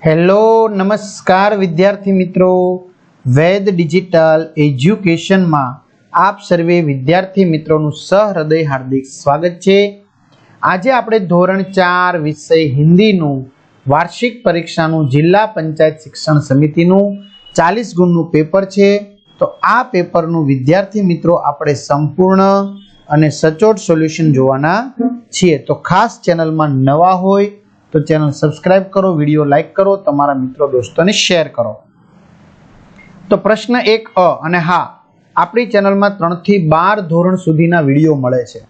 Hello નમસ્કાર વિદ્યાર્થી મિત્રો, વેદ ડિજિટલ એજ્યુકેશનમાં આપ સર્વે વિદ્યાર્થી મિત્રોનું સહૃદય હાર્દિક સ્વાગત છે। આજે આપણે ધોરણ 4 વિષય હિન્દીનું વાર્ષિક પરીક્ષાનું જિલ્લા પંચાયત શિક્ષણ સમિતિનું 40 ગુણનું પેપર છે। તો આ પેપરનું વિદ્યાર્થી મિત્રો આપણે સંપૂર્ણ અને સચોટ સોલ્યુશન જોવાના છીએ। તો ખાસ ચેનલમાં નવા હોય તો ચેનલ સબસ્ક્રાઇબ કરો, વિડિયો લાઈક કરો, તમારા મિત્રો દોસ્તોને શેર કરો। તો પ્રશ્ન 1 અને હા, આપણી ચેનલમાં 3 થી 12 ધોરણ સુધીના વિડિયો મળે છે,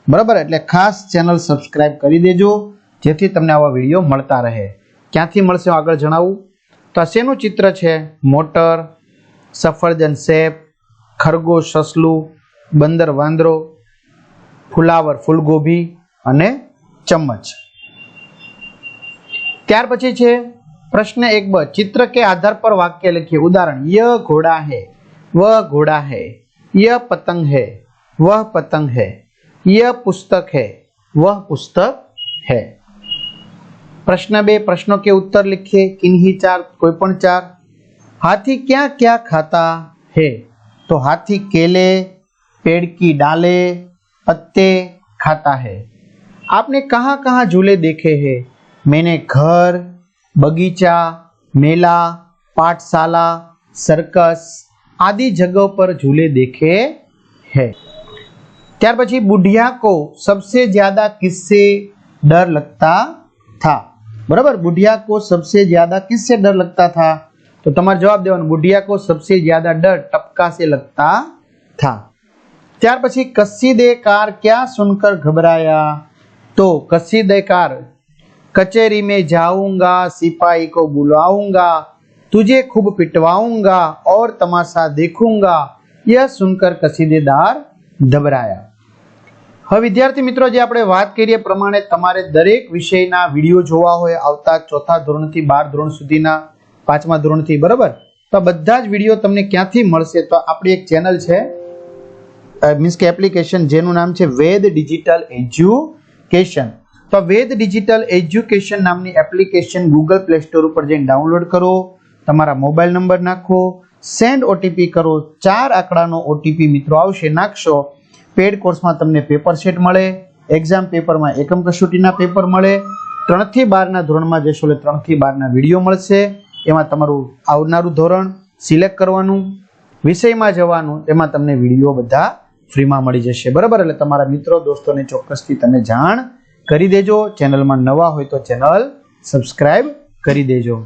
બરાબર? એટલે ખાસ ચેનલ સબસ્ક્રાઇબ કરી દેજો જેથી તમને આવા વિડિયો મળતા રહે। ક્યાંથી મળશે આગળ જણાવું। તો આ શેનું ચિત્ર છે? મોટર, સફરજન સેબ, ખરગોશ સસલું, બંદર વાંદરો, ફુલાવર ફૂલગોભી અને ચમચ। ત્યાર પછી છે પ્રશ્ન 1ब, चित्र के आधार पर वाक्य लिखिए। उदाहरण, यह घोड़ा है, वह घोड़ा है, यह पतंग है, वह पतंग है, यह पुस्तक है, वह पुस्तक है। प्रश्न 2, प्रश्नों के उत्तर लिखिए। किन्हीं 4, कोई पण 4। हाथी क्या क्या खाता है? तो हाथी केले, पेड़ की डाले, पत्ते खाता है। आपने कहाँ कहाँ झूले देखे हैं? मैंने घर, बगीचा, मेला, पाठशाला, सर्कस आदि जगहों पर झूले देखे हैं। त्यार पछी, बुढ़िया को सबसे ज्यादा किससे डर लगता था? बराबर, बुढ़िया को सबसे ज्यादा किससे डर लगता था? तो तुम्हारा जवाब देवानो, बुढ़िया को सबसे ज्यादा डर टपका से लगता था। त्यार पछी, कसीदेकार क्या सुनकर घबराया? तो कसीदेकार, कचहरी में जाऊंगा, सिपाही को बुलाऊंगा, तुझे खूब पिटवाऊंगा और तमाशा देखूंगा, यह सुनकर कसीदेदार घबराया। હવે વિદ્યાર્થી મિત્રો, જે આપણે વાત કરીએ પ્રમાણે તમારે દરેક વિષયના વિડિયો જોવા હોય આવતા ચોથા ધોરણથી 12 ધોરણ સુધીના, પાંચમા ધોરણથી, બરાબર? તો બધા જ વિડિયો તમને ક્યાંથી મળશે? તો આપણી એક ચેનલ છે, મીન્સ કે એપ્લિકેશન, જેનું નામ છે વેદ ડિજિટલ એજ્યુકેશન। તો વેદ ડિજિટલ એજ્યુકેશન નામની એપ્લિકેશન ગૂગલ પ્લે સ્ટોર ઉપર જઈને ડાઉનલોડ કરો, તમારા મોબાઈલ નંબર નાખો, સેન્ડ ઓટીપી કરો, 4 આંકડાનો ઓટીપી મિત્રો આવશે, નાખશો, પેડ કોર્સમાં તમને પેપર સેટ મળે, એક્ઝામ પેપરમાં એકમ કસોટીના પેપર મળે, 3 થી 12ના ધોરણમાં જશો એટલે 3 થી 12ના વિડીયો મળશે, એમાં તમારું આવનારું ધોરણ સિલેક્ટ કરવાનું, વિષયમાં જવાનું, એમાં તમને વિડીયો બધા ફ્રીમાં મળી જશે, બરાબર? એટલે તમારા મિત્રો દોસ્તોને ચોક્કસથી તમે જાણ કરી દેજો। ચેનલમાં નવા હોય તો ચેનલ સબસ્ક્રાઇબ કરી દેજો।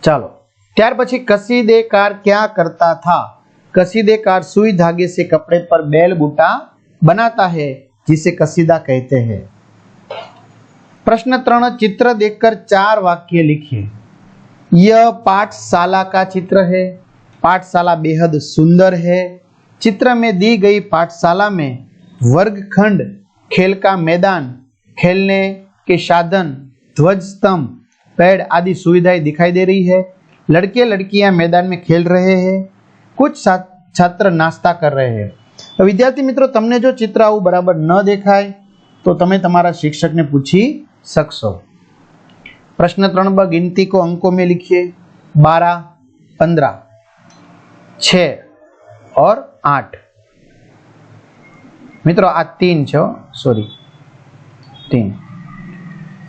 ચાલો, ત્યાર પછી, કસીદેકાર क्या करता था? कसीदेकार सुई धागे से कपड़े पर बैल बूटा बनाता है जिसे कसीदा कहते हैं। प्रश्न 3, चित्र देखकर 4 वाक्य लिखिए। यह पाठशाला का चित्र है। पाठशाला बेहद सुंदर है। चित्र में दी गई पाठशाला में वर्गखंड, खेल का मैदान, खेलने के साधन, ध्वज स्तंभ, पेड़ आदि सुविधाएं दिखाई दे रही है। लड़के लड़कियां मैदान में खेल रहे हैं। कुछ छात्र नाश्ता कर रहे हैं। विद्यार्थी मित्रों, तमने जो चित्र आવું बराबर न देखाय तो તમે તમારા શિક્ષકને પૂછી શકશો। प्रश्न 3ब, गिनती को अंकों में लिखिए। 12, 15, 6 और 8। मित्रों आ 3 छो, सॉरी 3।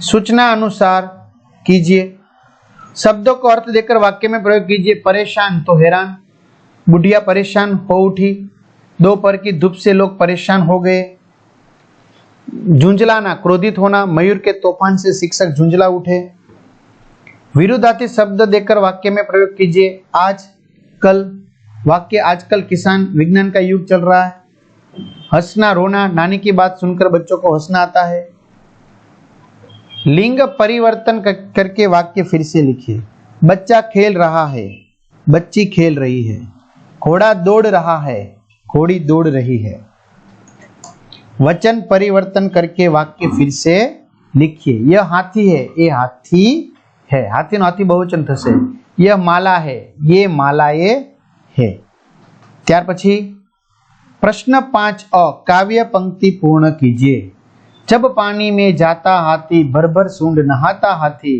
सूचना अनुसार कीजिए। शब्दों को अर्थ देकर वाक्य में प्रयोग कीजिए। परेशान तो हैरान, बुढ़िया परेशान हो उठी, दोपहर की धूप से लोग परेशान हो गए। झुंझलाना, क्रोधित होना, मयूर के तूफान से शिक्षक झुंझला उठे। विरुद्धार्थी शब्द देकर वाक्य में प्रयोग कीजिए। आज कल, वाक्य आजकल किसान विज्ञान का युग चल रहा है। हंसना रोना, नानी की बात सुनकर बच्चों को हंसना आता है। लिंग परिवर्तन करके वाक्य फिर से लिखिए। बच्चा खेल रहा है, बच्ची खेल रही है। घोड़ा दौड़ रहा है, घोड़ी दौड़ रही है। वचन परिवर्तन करके वाक्य फिर से लिखिए। यह हाथी है, ये हाथी है। हाथी नो हाथी बहुवचन थशे। यह माला है, ये मालाएं है। त्यार पछी प्रश्न 5अ, काव्य पंक्ति पूर्ण कीजिए। जब पानी में जाता हाथी, भर भर सूंड नहाता हाथी,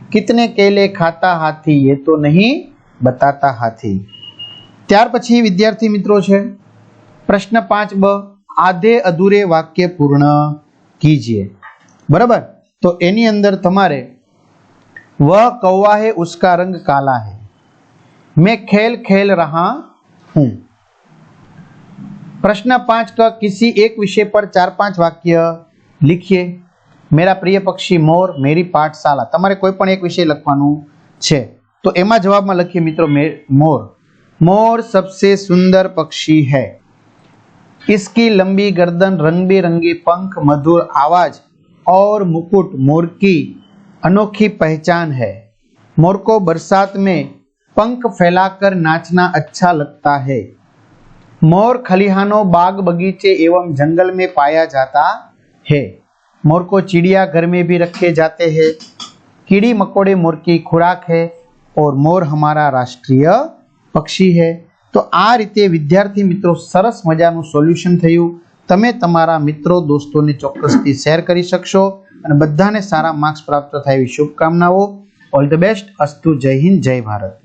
कितने केले खाता हाथी ये तो नहीं बताता हाथी। ત્યાર પછી વિદ્યાર્થી મિત્રો છે પ્રશ્ન 5ब आधे अधूरे वाक्य पूर्ण कीजिए। बराबर, तो एनी अंदर तमारे वह कौवा है उसका रंग काला है, मैं खेल खेल रहा हूं। प्रश्न 5 का किसी एक विषय पर 4-5 वाक्य लिखिए। मेरा प्रिय पक्षी मोर, मेरी पाठशाला, तमारे कोई पण एक विषय लखवानुं छे। तो एमा जवाब में लखिए मित्रों मोर। मोर सबसे सुंदर पक्षी है, इसकी लंबी गर्दन, रंग बिरंगे पंख, मधुर आवाज और मुकुट मोर की अनोखी पहचान है। मोर को बरसात में पंख फैलाकर नाचना अच्छा लगता है। मोर खलिहानों, बाग बगीचे एवं जंगल में पाया जाता है। मोर को चिड़ियाघर में भी रखे जाते हैं। कीड़ी मकोड़े मोर की खुराक है और मोर हमारा राष्ट्रीय पक्षी है। तो आ रीते विद्यार्थी मित्रों सरस मजाનું સોલ્યુશન થયું। તમે તમારા મિત્રો દોસ્તોને ચોક્કસથી શેર કરી શકશો અને બધાને સારા માર્ક્સ પ્રાપ્ત થાય એવી શુભકામનાઓ। All the best. અસ્તુ। જય હિન્દ, જય ભારત।